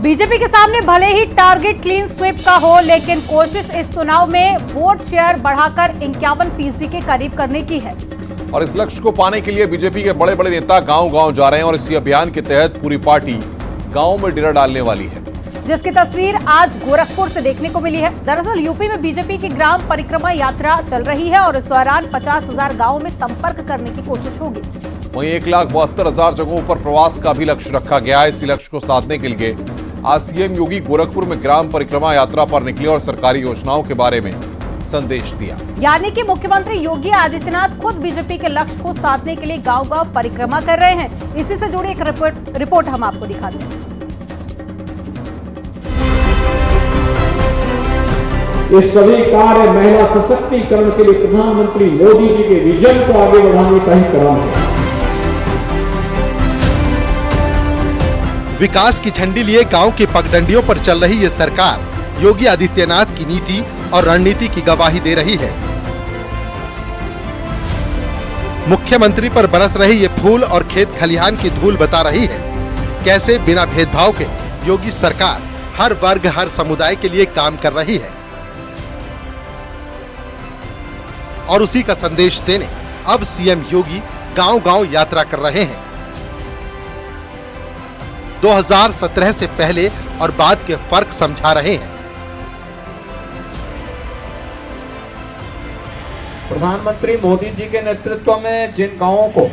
BJP के सामने भले ही टारगेट क्लीन स्वीप का हो, लेकिन कोशिश इस चुनाव में वोट शेयर बढ़ाकर 51% के करीब करने की है। और इस लक्ष्य को पाने के लिए बीजेपी के बड़े बड़े नेता गांव-गांव जा रहे हैं और इसी अभियान के तहत पूरी पार्टी गांव में डेरा डालने वाली है, जिसकी तस्वीर आज गोरखपुर से देखने को मिली है। दरअसल यूपी में बीजेपी की ग्राम परिक्रमा यात्रा चल रही है और इस दौरान 50,000 गाँव में संपर्क करने की कोशिश होगी। वहीं 1,72,000 जगहों पर प्रवास का भी लक्ष्य रखा गया है। इसी लक्ष्य को साधने के लिए आज सीएम योगी गोरखपुर में ग्राम परिक्रमा यात्रा पर निकले और सरकारी योजनाओं के बारे में संदेश दिया। यानी कि मुख्यमंत्री योगी आदित्यनाथ खुद बीजेपी के लक्ष्य को साधने के लिए गांव-गांव परिक्रमा कर रहे हैं। इसी से जुड़ी एक रिपोर्ट हम आपको दिखाते हैं। ये सभी कार्य महिला सशक्तिकरण के लिए प्रधानमंत्री मोदी जी के विजन को आगे बढ़ाने का ही क्रम है। विकास की झंडी लिए गांव की पगडंडियों पर चल रही ये सरकार योगी आदित्यनाथ की नीति और रणनीति की गवाही दे रही है। मुख्यमंत्री पर बरस रही ये फूल और खेत खलिहान की धूल बता रही है कैसे बिना भेदभाव के योगी सरकार हर वर्ग हर समुदाय के लिए काम कर रही है। और उसी का संदेश देने अब सीएम योगी गांव-गांव यात्रा कर रहे हैं। 2017 से पहले और बाद के फर्क समझा रहे हैं। प्रधानमंत्री मोदी जी के नेतृत्व में जिन गांवों को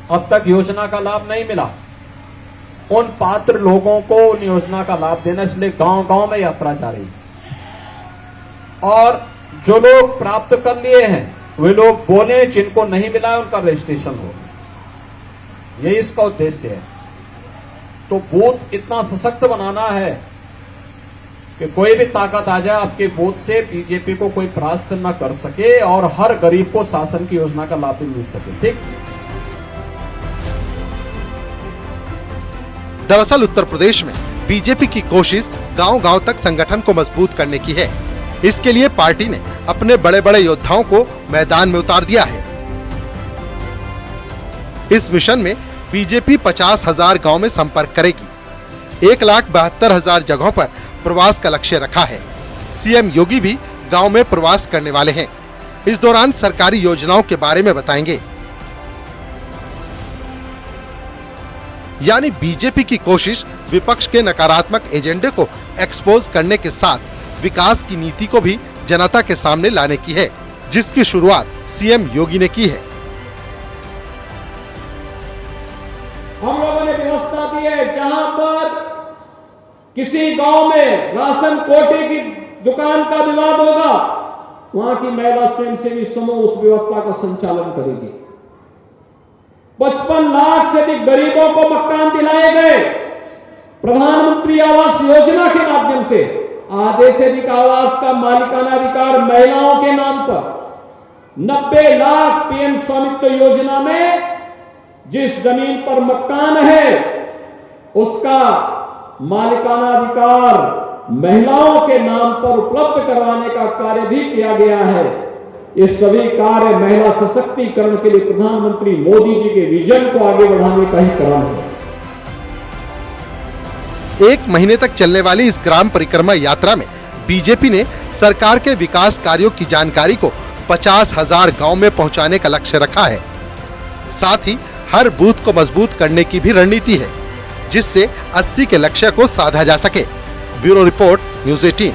अब तक योजना का लाभ नहीं मिला, उन पात्र लोगों को उन योजना का लाभ देने, इसलिए गांव-गांव में यात्रा जारी है। और जो लोग प्राप्त कर लिए हैं वे लोग बोले, जिनको नहीं मिला उनका रजिस्ट्रेशन हो। यही इसका उद्देश्य है। तो बूथ इतना सशक्त बनाना है कि कोई भी ताकत आ जाए आपके बूथ से बीजेपी को कोई परास्त न कर सके और हर गरीब को शासन की योजना का लाभ भी मिल सके। ठीक। दरअसल उत्तर प्रदेश में बीजेपी की कोशिश गांव-गांव तक संगठन को मजबूत करने की है। इसके लिए पार्टी ने अपने बड़े बड़े योद्धाओं को मैदान में उतार दिया है। इस मिशन में बीजेपी 50,000 गांव में संपर्क करेगी। 1,72,000 जगहों पर प्रवास का लक्ष्य रखा है। सीएम योगी भी गांव में प्रवास करने वाले हैं। इस दौरान सरकारी योजनाओं के बारे में बताएंगे। यानी बीजेपी की कोशिश विपक्ष के नकारात्मक एजेंडे को एक्सपोज करने के साथ विकास की नीति को भी जनता के सामने लाने की है, जिसकी शुरुआत सीएम योगी ने की है। हम लोगों ने व्यवस्था दी है, जहां पर किसी गांव में राशन कोटे की दुकान का विवाद होगा, वहां की महिला स्वयंसेवी समूह उस व्यवस्था का संचालन करेगी। 55 लाख से अधिक गरीबों को मकान दिलाए गए। प्रधानमंत्री आवास योजना के माध्यम से आधे से अधिक आवास का मालिकाना अधिकार महिलाओं के नाम पर। 90 लाख पीएम स्वामित्व योजना में जिस जमीन पर मकान है उसका मालिकाना अधिकार महिलाओं के नाम पर उपलब्ध करवाने का कार्य भी किया गया है। ये सभी कार्य महिला सशक्तिकरण के लिए प्रधानमंत्री मोदी जी के विजन को आगे बढ़ाने का ही क्रम है। 1 महीने तक चलने वाली इस ग्राम परिक्रमा यात्रा में बीजेपी ने सरकार के विकास कार्यों की जानकारी को 50,000 गांव में पहुंचाने का लक्ष्य रखा है। साथ ही हर बूथ को मजबूत करने की भी रणनीति है, जिससे 80 के लक्ष्य को साधा जा सके। Bureau report, news 18।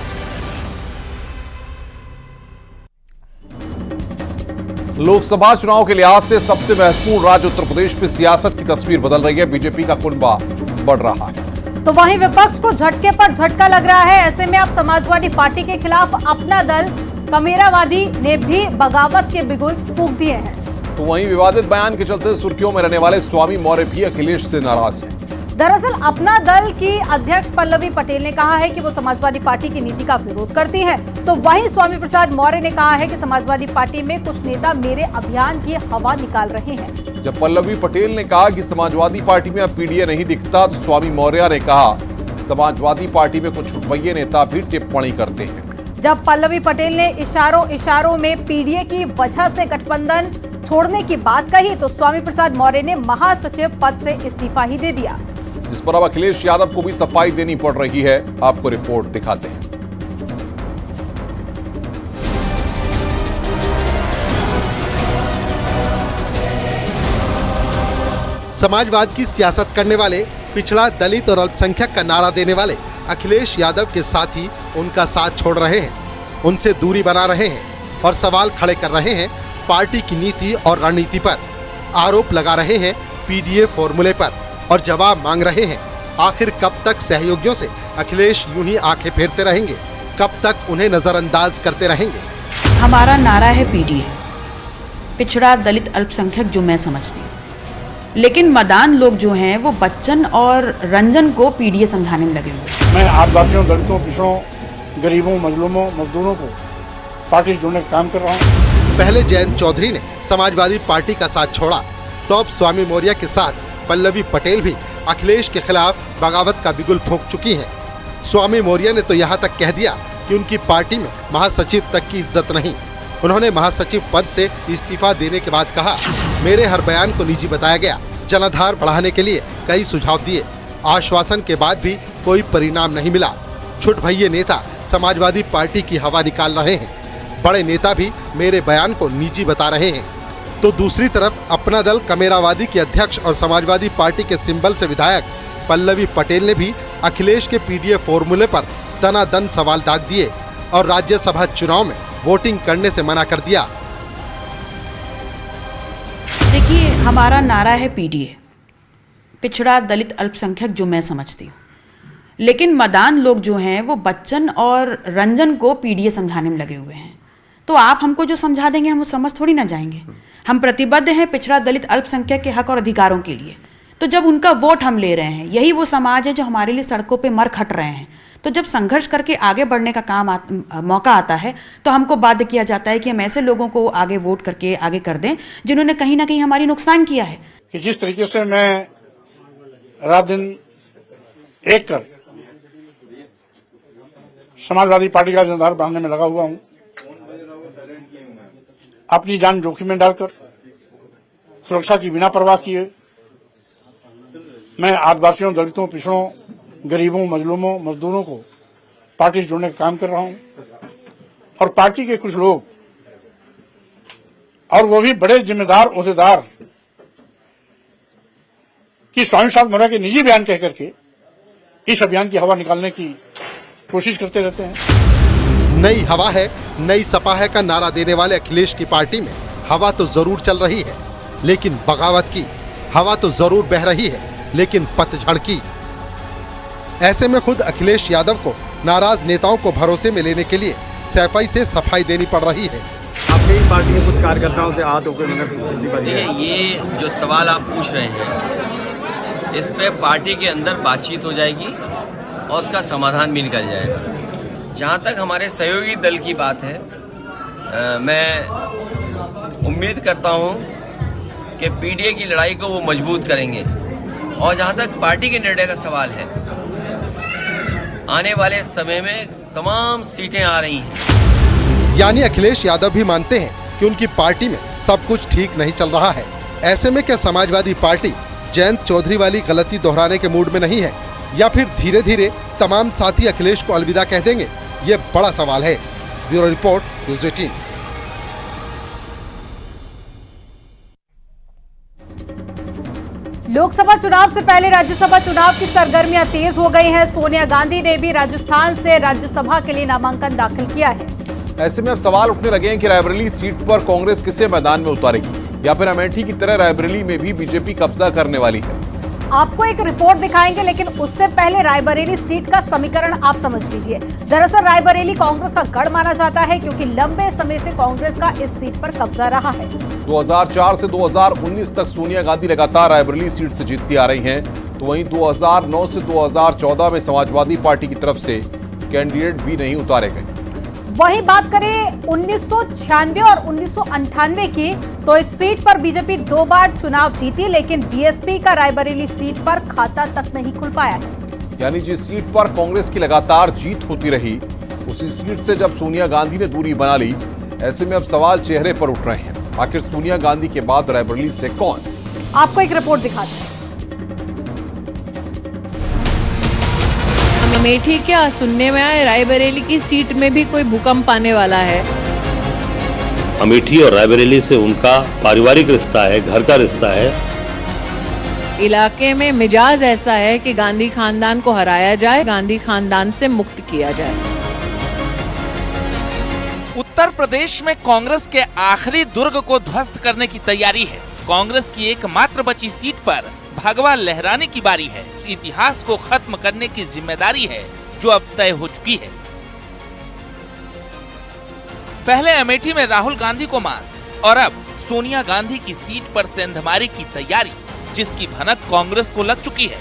लोकसभा चुनाव के लिहाज से सबसे महत्वपूर्ण राज्य उत्तर प्रदेश में सियासत की तस्वीर बदल रही है। बीजेपी का कुनबा बढ़ रहा है तो वहीं विपक्ष को झटके पर झटका लग रहा है। ऐसे में अब समाजवादी पार्टी के खिलाफ अपना दल कमेरावादी ने भी बगावत के बिगुल फूंक दिए हैं। तो वहीं विवादित बयान के चलते सुर्खियों में रहने वाले स्वामी मौर्य भी अखिलेश से नाराज हैं। दरअसल अपना दल की अध्यक्ष पल्लवी पटेल ने कहा है कि वो समाजवादी पार्टी की नीति का विरोध करती है, तो वहीं स्वामी प्रसाद मौर्य ने कहा है कि समाजवादी पार्टी में कुछ नेता मेरे अभियान की हवा निकाल रहे हैं। जब पल्लवी पटेल ने कहा कि समाजवादी पार्टी में अब पीडीए नहीं दिखता, तो स्वामी मौर्य ने कहा समाजवादी पार्टी में कुछ छुटवैये नेता भी टिप्पणी करते हैं। जब पल्लवी पटेल ने इशारों में पीडीए की वजह से गठबंधन छोड़ने की बात कही, तो स्वामी प्रसाद मौर्य ने महासचिव पद से इस्तीफा ही दे दिया। जिस पर अब अखिलेश यादव को भी सफाई देनी पड़ रही है। आपको रिपोर्ट दिखाते हैं। समाजवाद की सियासत करने वाले, पिछड़ा, दलित और अल्पसंख्यक का नारा देने वाले अखिलेश यादव के साथी उनका साथ छोड़ रहे हैं, उनसे दूरी बना रहे हैं और सवाल खड़े कर रहे हैं पार्टी की नीति और रणनीति पर। आरोप लगा रहे हैं पीडीए फॉर्मूले पर और जवाब मांग रहे हैं आखिर कब तक सहयोगियों से अखिलेश यूं ही आंखें फेरते रहेंगे, कब तक उन्हें नजरअंदाज करते रहेंगे। हमारा नारा है पीडीए, पिछड़ा, दलित, अल्पसंख्यक, जो मैं समझती हूँ। लेकिन मदान लोग जो हैं वो बच्चन और रंजन को पीडीए समझाने में लगे हुए। मैं आदिवासियों, दलितों, पिछड़ों, गरीबों, मजलूमों, मजदूरों को पार्टी से जोड़ने का काम कर रहा हूँ। पहले जयंत चौधरी ने समाजवादी पार्टी का साथ छोड़ा, तो अब स्वामी मौर्य के साथ पल्लवी पटेल भी अखिलेश के खिलाफ बगावत का बिगुल फूंक चुकी हैं। स्वामी मौर्य ने तो यहाँ तक कह दिया कि उनकी पार्टी में महासचिव तक की इज्जत नहीं। उन्होंने महासचिव पद से इस्तीफा देने के बाद कहा, मेरे हर बयान को निजी बताया गया, जनाधार बढ़ाने के लिए कई सुझाव दिए, आश्वासन के बाद भी कोई परिणाम नहीं मिला। छुट भइये नेता समाजवादी पार्टी की हवा निकाल रहे हैं, बड़े नेता भी मेरे बयान को निजी बता रहे हैं। तो दूसरी तरफ अपना दल कमेरावादी के अध्यक्ष और समाजवादी पार्टी के सिंबल से विधायक पल्लवी पटेल ने भी अखिलेश के पीडीए फॉर्मूले पर दनादन सवाल दाग दिए और राज्यसभा चुनाव में वोटिंग करने से मना कर दिया। देखिए, हमारा नारा है पीडीए, पिछड़ा, दलित, अल्पसंख्यक, जो मैं समझती हूँ। लेकिन मदान लोग जो हैं वो बच्चन और रंजन को पीडीए समझाने में लगे हुए हैं। तो आप हमको जो समझा देंगे हम वो समझ थोड़ी ना जाएंगे। हम प्रतिबद्ध हैं पिछड़ा, दलित, अल्पसंख्यक के हक और अधिकारों के लिए। तो जब उनका वोट हम ले रहे हैं, यही वो समाज है जो हमारे लिए सड़कों पे मर खट रहे हैं। तो जब संघर्ष करके आगे बढ़ने का मौका आता है तो हमको बाध्य किया जाता है कि हम ऐसे लोगों को आगे वोट करके आगे कर दें जिन्होंने कहीं ना कहीं हमारी नुकसान किया है। कि जिस तरीके से मैं रात दिन एक कर समाजवादी पार्टी का जनाधार बढ़ाने में लगा हुआ हूं, अपनी जान जोखिम में डालकर सुरक्षा की बिना परवाह किए मैं आदिवासियों, दलितों, पिछड़ों, गरीबों, मजलूमों, मजदूरों को पार्टी से जोड़ने का काम कर रहा हूं। और पार्टी के कुछ लोग, और वो भी बड़े जिम्मेदार ओहदेदार, कि स्वामी प्रसाद मौर्य के निजी बयान कह करके इस अभियान की हवा निकालने की कोशिश करते रहते हैं। नई हवा है, नई सपा है का नारा देने वाले अखिलेश की पार्टी में हवा तो जरूर चल रही है, लेकिन बगावत की हवा तो जरूर बह रही है, लेकिन पतझड़ की। ऐसे में खुद अखिलेश यादव को नाराज नेताओं को भरोसे में लेने के लिए सफाई से सफाई देनी पड़ रही है। आपकी पार्टी के कुछ कार्यकर्ताओं से हाथ होकर इस्तीफा दिया है। ये जो सवाल आप पूछ रहे हैं, इस पे पार्टी के अंदर बातचीत हो जाएगी और उसका समाधान भी निकल जाएगा। जहाँ तक हमारे सहयोगी दल की बात है, मैं उम्मीद करता हूँ कि पीडीए की लड़ाई को वो मजबूत करेंगे। और जहाँ तक पार्टी के निर्णय का सवाल है, आने वाले समय में तमाम सीटें आ रही हैं। यानी अखिलेश यादव भी मानते हैं कि उनकी पार्टी में सब कुछ ठीक नहीं चल रहा है। ऐसे में क्या समाजवादी पार्टी जयंत चौधरी वाली गलती दोहराने के मूड में नहीं है, या फिर धीरे धीरे तमाम साथी अखिलेश को अलविदा कह देंगे? ये बड़ा सवाल है। Bureau report, news 18। लोकसभा चुनाव से पहले राज्यसभा चुनाव की सरगर्मियां तेज हो गई हैं। सोनिया गांधी ने भी राजस्थान से राज्यसभा के लिए नामांकन दाखिल किया है। ऐसे में अब सवाल उठने लगे हैं कि रायबरेली सीट पर कांग्रेस किसे मैदान में उतारेगी, या फिर अमेठी की तरह रायबरेली में भी बीजेपी कब्जा करने वाली है। आपको एक रिपोर्ट दिखाएंगे, लेकिन उससे पहले रायबरेली सीट का समीकरण आप समझ लीजिए। दरअसल रायबरेली कांग्रेस का गढ़ माना जाता है, क्योंकि लंबे समय से कांग्रेस का इस सीट पर कब्जा रहा है। 2004 से 2019 तक सोनिया गांधी लगातार रायबरेली सीट से जीतती आ रही हैं, तो वहीं 2009 से 2014 में समाजवादी पार्टी की तरफ से कैंडिडेट भी नहीं उतारे गए। वहीं बात करें 1996 और 1998 की, तो इस सीट पर बीजेपी 2 बार चुनाव जीती, लेकिन बीएसपी का रायबरेली सीट पर खाता तक नहीं खुल पाया है। यानी जिस सीट पर कांग्रेस की लगातार जीत होती रही, उसी सीट से जब सोनिया गांधी ने दूरी बना ली, ऐसे में अब सवाल चेहरे पर उठ रहे हैं। आखिर सोनिया गांधी के बाद रायबरेली से कौन? आपको एक रिपोर्ट दिखाते हैं। अमेठी क्या सुनने में आया रायबरेली की सीट में भी कोई भूकंप आने वाला है। अमेठी और रायबरेली से उनका पारिवारिक रिश्ता है, घर का रिश्ता है। इलाके में मिजाज ऐसा है कि गांधी खानदान को हराया जाए, गांधी खानदान से मुक्त किया जाए। उत्तर प्रदेश में कांग्रेस के आखिरी दुर्ग को ध्वस्त करने की तैयारी है। कांग्रेस की एकमात्र बची सीट पर भगवा लहराने की बारी है। इतिहास को खत्म करने की जिम्मेदारी है जो अब तय हो चुकी है। पहले अमेठी में राहुल गांधी को मार और अब सोनिया गांधी की सीट पर सेंधमारी की तैयारी, जिसकी भनक कांग्रेस को लग चुकी है।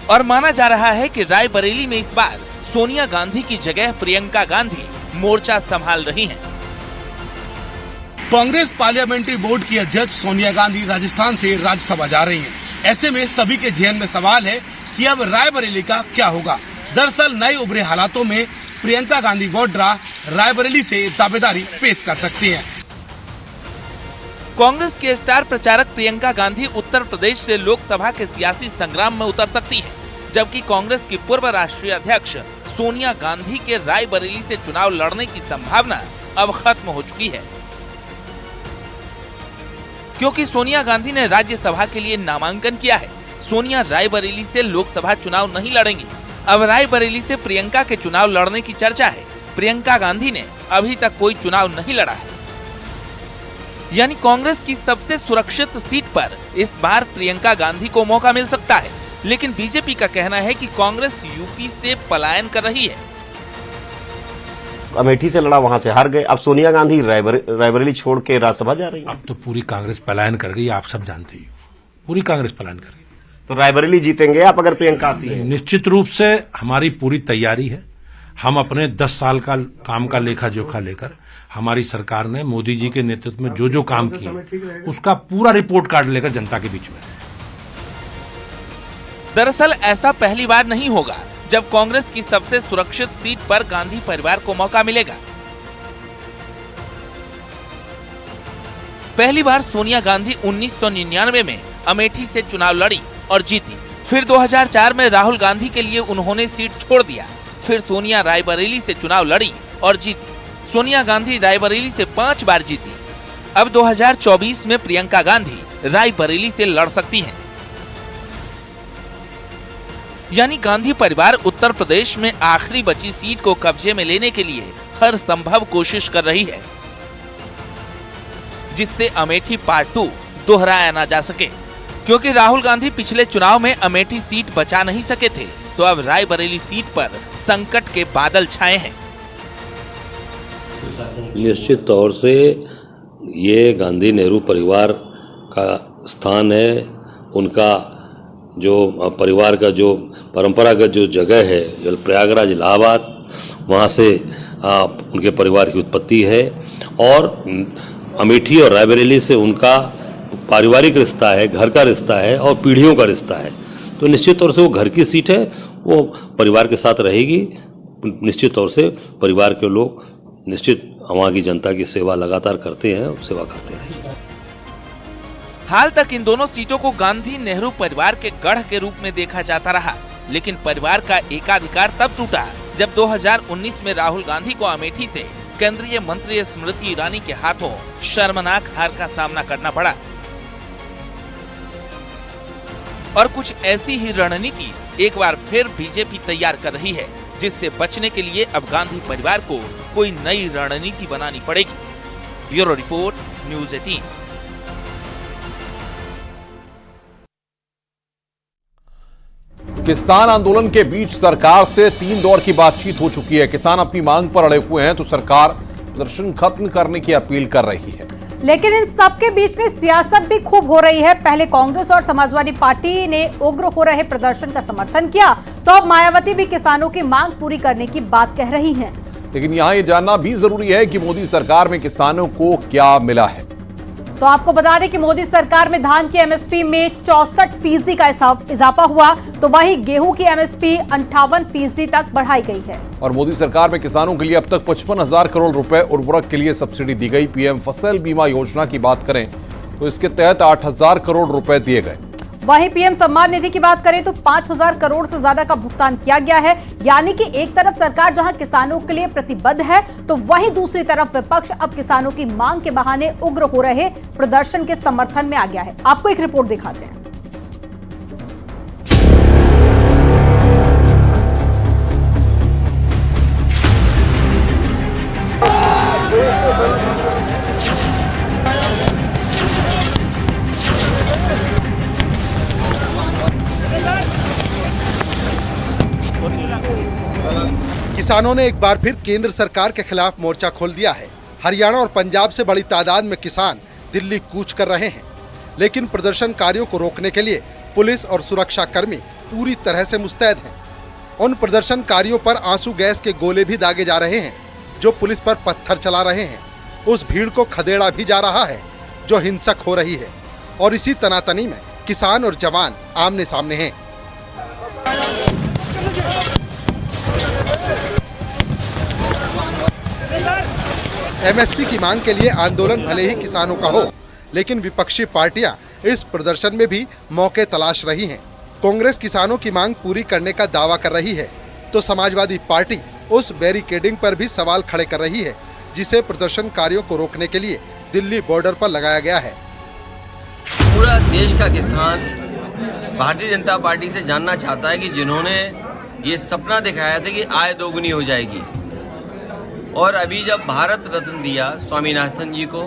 और माना जा रहा है कि रायबरेली में इस बार सोनिया गांधी की जगह प्रियंका गांधी मोर्चा संभाल रही हैं। कांग्रेस पार्लियामेंट्री बोर्ड की अध्यक्ष सोनिया गांधी राजस्थान से राज्यसभा जा रही हैं। ऐसे में सभी के जहन में सवाल है कि अब रायबरेली का क्या होगा। दरअसल नए उभरे हालातों में प्रियंका गांधी वाड्रा रायबरेली से दावेदारी पेश कर सकती हैं। कांग्रेस के स्टार प्रचारक प्रियंका गांधी उत्तर प्रदेश से लोकसभा के सियासी संग्राम में उतर सकती है, जबकि कांग्रेस की पूर्व राष्ट्रीय अध्यक्ष सोनिया गांधी के रायबरेली से चुनाव लड़ने की संभावना अब खत्म हो चुकी है, क्योंकि सोनिया गांधी ने राज्यसभा के लिए नामांकन किया है। सोनिया रायबरेली से लोकसभा चुनाव नहीं लड़ेंगी। अब रायबरेली से प्रियंका के चुनाव लड़ने की चर्चा है। प्रियंका गांधी ने अभी तक कोई चुनाव नहीं लड़ा है, यानी कांग्रेस की सबसे सुरक्षित सीट पर इस बार प्रियंका गांधी को मौका मिल सकता है। लेकिन बीजेपी का कहना है कि कांग्रेस यूपी से पलायन कर रही है। अमेठी से लड़ा, वहां से हार गए। अब सोनिया गांधी रायबरेली छोड़ के राज्यसभा जा रही है। अब तो पूरी कांग्रेस पलायन कर गई, आप सब जानते ही हो। पूरी कांग्रेस पलायन कर गई। तो रायबरेली जीतेंगे आप अगर प्रियंका आती है? निश्चित रूप से हमारी पूरी तैयारी है। हम अपने 10 साल का काम का लेखा जोखा लेकर हमारी सरकार ने मोदी जी के नेतृत्व में जो जो काम किए उसका पूरा रिपोर्ट कार्ड लेकर जनता के बीच में। दरअसल ऐसा पहली बार नहीं होगा जब कांग्रेस की सबसे सुरक्षित सीट पर गांधी परिवार को मौका मिलेगा। पहली बार सोनिया गांधी 1999 में अमेठी से चुनाव लड़ी और जीती। फिर 2004 में राहुल गांधी के लिए उन्होंने सीट छोड़ दिया। फिर सोनिया रायबरेली से चुनाव लड़ी और जीती। सोनिया गांधी रायबरेली से 5 बार जीती। अब 2024 में प्रियंका गांधी रायबरेली से लड़ सकती हैं। यानी गांधी परिवार उत्तर प्रदेश में आखिरी बची सीट को कब्जे में लेने के लिए हर संभव कोशिश कर रही है, जिससे अमेठी पार्ट 2 दोहराया ना जा सके। क्योंकि राहुल गांधी पिछले चुनाव में अमेठी सीट बचा नहीं सके थे, तो अब रायबरेली सीट पर संकट के बादल छाए हैं। निश्चित तौर से ये गांधी नेहरू परिवार का स्थान है। उनका जो परिवार का जो परंपरागत जो जगह है प्रयागराज इलाहाबाद, वहाँ से उनके परिवार की उत्पत्ति है। और अमेठी और रायबरेली से उनका पारिवारिक रिश्ता है, घर का रिश्ता है और पीढ़ियों का रिश्ता है। तो निश्चित तौर से वो घर की सीट है, वो परिवार के साथ रहेगी। निश्चित तौर से परिवार के लोग निश्चित वहाँ की जनता की सेवा लगातार करते हैं और सेवा करते रहेंगे। हाल तक इन दोनों सीटों को गांधी नेहरू परिवार के गढ़ के रूप में देखा जाता रहा, लेकिन परिवार का एकाधिकार तब टूटा जब 2019 में राहुल गांधी को अमेठी से केंद्रीय मंत्री स्मृति ईरानी के हाथों शर्मनाक हार का सामना करना पड़ा। और कुछ ऐसी ही रणनीति एक बार फिर बीजेपी तैयार कर रही है, जिससे बचने के लिए अब गांधी परिवार को कोई नई रणनीति बनानी पड़ेगी। Bureau report, news 18। किसान आंदोलन के बीच सरकार से 3 दौर की बातचीत हो चुकी है। किसान अपनी मांग पर अड़े हुए हैं तो सरकार प्रदर्शन खत्म करने की अपील कर रही है। लेकिन इन सबके बीच में सियासत भी खूब हो रही है। पहले कांग्रेस और समाजवादी पार्टी ने उग्र हो रहे प्रदर्शन का समर्थन किया, तो अब मायावती भी किसानों की मांग पूरी करने की बात कह रही हैं। लेकिन यहाँ ये जानना भी जरूरी है कि मोदी सरकार में किसानों को क्या मिला है। तो आपको बता दें कि मोदी सरकार में धान की एमएसपी में 64% का इजाफा हुआ, तो वहीं गेहूं की एमएसपी 58% तक बढ़ाई गई है। और मोदी सरकार में किसानों के लिए अब तक 55,000 करोड़ रुपए उर्वरक के लिए सब्सिडी दी गई। पीएम फसल बीमा योजना की बात करें तो इसके तहत 8,000 करोड़ रुपए दिए गए। वहीं पीएम सम्मान निधि की बात करें तो 5,000 करोड़ से ज्यादा का भुगतान किया गया है। यानी कि एक तरफ सरकार जहां किसानों के लिए प्रतिबद्ध है, तो वहीं दूसरी तरफ विपक्ष अब किसानों की मांग के बहाने उग्र हो रहे प्रदर्शन के समर्थन में आ गया है। आपको एक रिपोर्ट दिखाते हैं। किसानों ने एक बार फिर केंद्र सरकार के खिलाफ मोर्चा खोल दिया है। हरियाणा और पंजाब से बड़ी तादाद में किसान दिल्ली कूच कर रहे हैं, लेकिन प्रदर्शनकारियों को रोकने के लिए पुलिस और सुरक्षा कर्मी पूरी तरह से मुस्तैद हैं। उन प्रदर्शनकारियों पर आंसू गैस के गोले भी दागे जा रहे हैं, जो पुलिस पर पत्थर चला रहे हैं। उस भीड़ को खदेड़ा भी जा रहा है जो हिंसक हो रही है, और इसी तनातनी में किसान और जवान आमने सामने हैं। एमएसपी की मांग के लिए आंदोलन भले ही किसानों का हो, लेकिन विपक्षी पार्टियां इस प्रदर्शन में भी मौके तलाश रही हैं। कांग्रेस किसानों की मांग पूरी करने का दावा कर रही है, तो समाजवादी पार्टी उस बैरिकेडिंग पर भी सवाल खड़े कर रही है, जिसे प्रदर्शनकारियों को रोकने के लिए दिल्ली बॉर्डर पर लगाया गया है। पूरा देश का किसान भारतीय जनता पार्टी से जानना चाहता है कि जिन्होंने ये सपना दिखाया था कि आय दोगुनी हो जाएगी, और अभी जब भारत रत्न दिया स्वामीनाथन जी को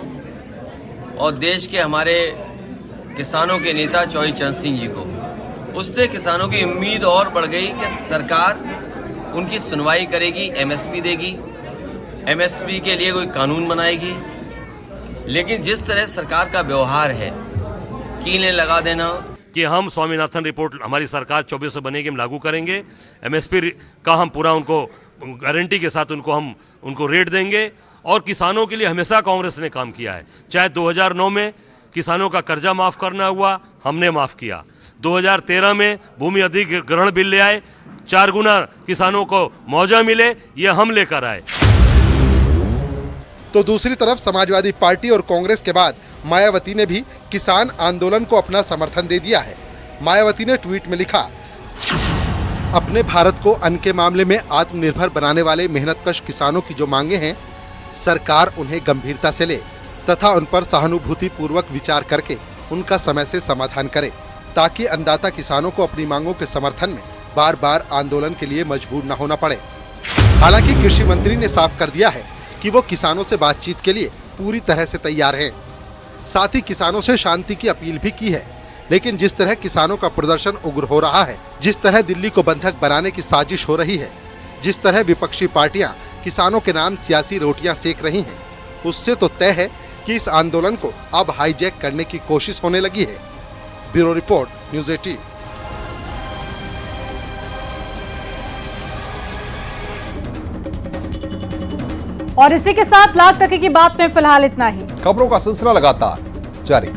और देश के हमारे किसानों के नेता चौधरी चरण सिंह जी को, उससे किसानों की उम्मीद और बढ़ गई कि सरकार उनकी सुनवाई करेगी, एमएसपी देगी, एमएसपी के लिए कोई कानून बनाएगी। लेकिन जिस तरह सरकार का व्यवहार है, कीलें लगा देना कि हम स्वामीनाथन रिपोर्ट हमारी सरकार 24 से बनेगी, हम लागू करेंगे, एमएसपी का हम पूरा उनको गारंटी के साथ उनको रेट देंगे। और किसानों के लिए हमेशा कांग्रेस ने काम किया है। चाहे 2009 में किसानों का कर्जा माफ करना हुआ, हमने माफ किया। 2013 में भूमि अधिग्रहण बिल ले आए, 4 गुना किसानों को मुआवजा मिले, ये हम लेकर आए। तो दूसरी तरफ समाजवादी पार्टी और कांग्रेस के बाद मायावती ने भी किसान आंदोलन को अपना समर्थन दे दिया है। मायावती ने ट्वीट में लिखा, अपने भारत को अन्न के मामले में आत्मनिर्भर बनाने वाले मेहनतकश किसानों की जो मांगे हैं, सरकार उन्हें गंभीरता से ले तथा उन पर सहानुभूति पूर्वक विचार करके उनका समय से समाधान करे, ताकि अन्नदाता किसानों को अपनी मांगों के समर्थन में बार बार आंदोलन के लिए मजबूर न होना पड़े। हालांकि कृषि मंत्री ने साफ कर दिया है कि वो किसानों से बातचीत के लिए पूरी तरह से तैयार हैं। साथ ही किसानों से शांति की अपील भी की है, लेकिन जिस तरह किसानों का प्रदर्शन उग्र हो रहा है, जिस तरह दिल्ली को बंधक बनाने की साजिश हो रही है, जिस तरह विपक्षी पार्टियां किसानों के नाम सियासी रोटियां सेक रही हैं, उससे तो तय है कि इस आंदोलन को अब हाईजैक करने की कोशिश होने लगी है। Bureau report, news 18। और इसी के साथ लाख टके की बात में फिलहाल इतना ही। खबरों का सिलसिला लगातार जारी।